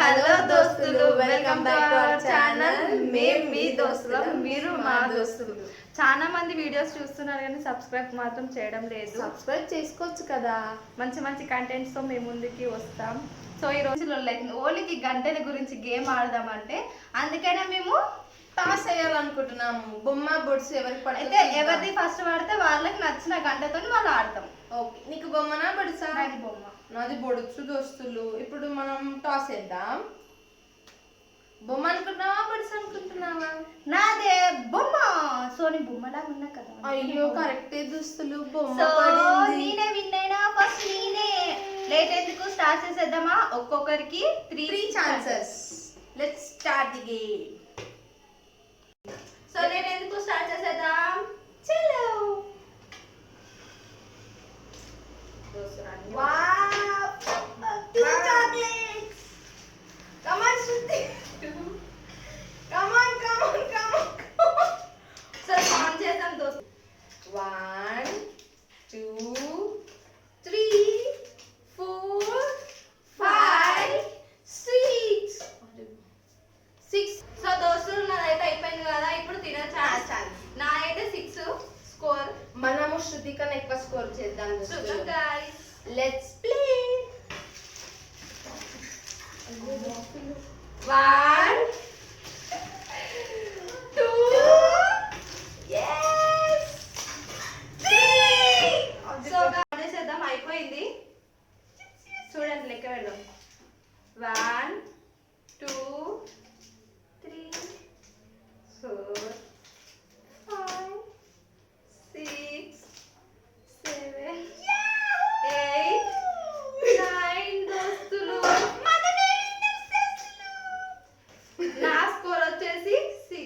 Hello దోస్తులు, welcome back to our channel. మేము మీ దోస్తులం, మీరు మా దోస్తులు. చాలా మంది వీడియోస్ చూస్తున్నారు కానీ సబ్స్క్రైబ్ మాత్రం చేయడం లేదు. సబ్స్క్రైబ్ చేసుకోవచ్చు కదా. మంచి మంచి కంటెంట్స్ తో మేము ముందుకి వస్తాం. సో ఈ రోజు ఓన్లీకి గంటల గురించి గేమ్ ఆడదామంటే అందుకనే మేము టాస్ వేయాలనుకుంటున్నాము. బొమ్మ బొడ్స్ ఎవరికి అయితే ఎవరిది ఫస్ట్ పడితే వాళ్ళకి నచ్చిన గంటతో వాళ్ళు ఆడతాం. ఓకే, నీకు బొమ్మనా బొడుసా? నాది బొమ్మ. నాది బొడుచు దోస్తులు. ఇప్పుడు మనం టాస్ వేద్దాం. బొమ్మ అనుకుంటున్నావా బొడుసు అనుకుంటున్నావా? నాదే బొమ్మ. సో నీ బొమ్మలాగా ఉన్నా కదా. అయ్యో కరెక్టే దోస్తులు, బొమ్మ సో పడింది. నేనే విన్ అయినా. ఫస్ట్ నేనే. లేట్ ఎందుకు, స్టార్ట్ చేసేద్దామా? ఒక్కొక్కరికి three chances. Let's start the game. So నేను ఎందుకు స్టార్ట్ చేసేద్దాం? చలో. Wow, two chocolates. Come on Shruti. Come on. So count చేద్దాం దోస్త్. 1 2 3 4 5 6. సో దోస్తులు నాదైతే అయిపోయింది కదా, ఇప్పుడు తినచ్చా? నా అయితే 6 స్కోర్. మనము శృతి కన్నా ఎక్కువ స్కోర్ చేద్దాం. చూద్దాం guys. Let's play. 1 2 yes 3. So count చేసేద్దాం. అయిపోయింది. చూడండి, లెక్క పెడదాం. 1 2 3 4 5 6 7 8 9 దోస్తులు. నా స్కోర్ వచ్చేసి 6.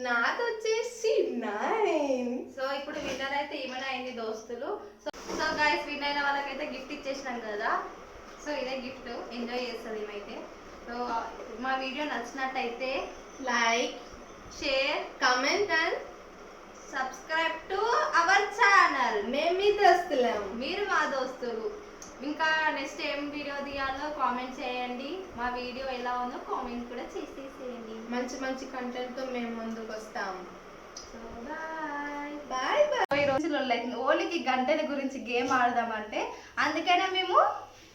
నాది వచ్చేసి 9. సో ఇప్పుడు విన్నర్ అయితే ఈమెనే అయింది దోస్తులు. సో గైస్, విన్ అయిన వాళ్ళకైతే గిఫ్ట్ ఇచ్చేసినాం కదా. సో ఇదే గిఫ్ట్, ఎంజాయ్ చేస్తుంది ఏమైతే. సో మా వీడియో నచ్చినట్టయితే like, share, comment and subscribe to our channel. మేము మీ దోస్తులం. మీరు మా దోస్తులు. ఇంకా నెక్స్ట్ ఏం వీడియో తీయాలో కామెంట్ చేయండి. మా వీడియో ఎలా ఉందో కామెంట్ కూడా చేసేసేయండి. మంచి మంచి కంటెంట్ తో మేము ముందుకు వస్తాం. So bye. Bye bye. ఈ రోజు ఓన్లీకి గంటల గురించి గేమ్ ఆడదామంటే అందుకనే మేము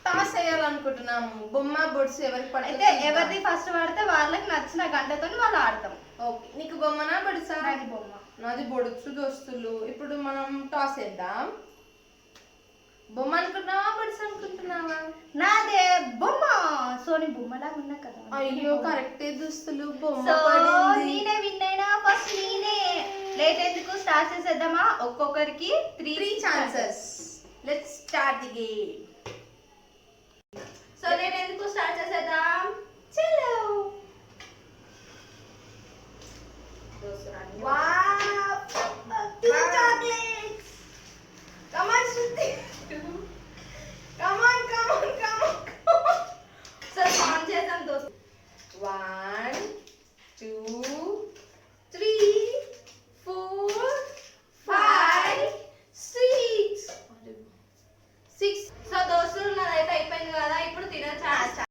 టాస్ వేయాలనుకుంటున్నాము. బొమ్మ బొడ్స్ ఎవరికి అయితే ఎవరిది ఫస్ట్ పడితే వాళ్ళకి నచ్చిన గంటతో వాళ్ళు ఆడతాం. ఓకే, నీకు బొమ్మనా బొడుసా? నాది బొమ్మ. నాది బొడుచు దోస్తులు. ఇప్పుడు మనం టాస్ వేద్దాం. బొమ్మ అనుకుంటున్నావా బొడుసు అనుకుంటున్నావా? నాదే బొమ్మ. సో నీ బొమ్మలాగా ఉన్నా కదా. అయ్యో కరెక్టే దోస్తులు, బొమ్మ సో పడింది. నేనే విన్ అయినా. ఫస్ట్ నేనే. లేట్ ఎందుకు, స్టార్ట్ చేసేద్దామా? ఒక్కొక్కరికి three chances. Let's start the game.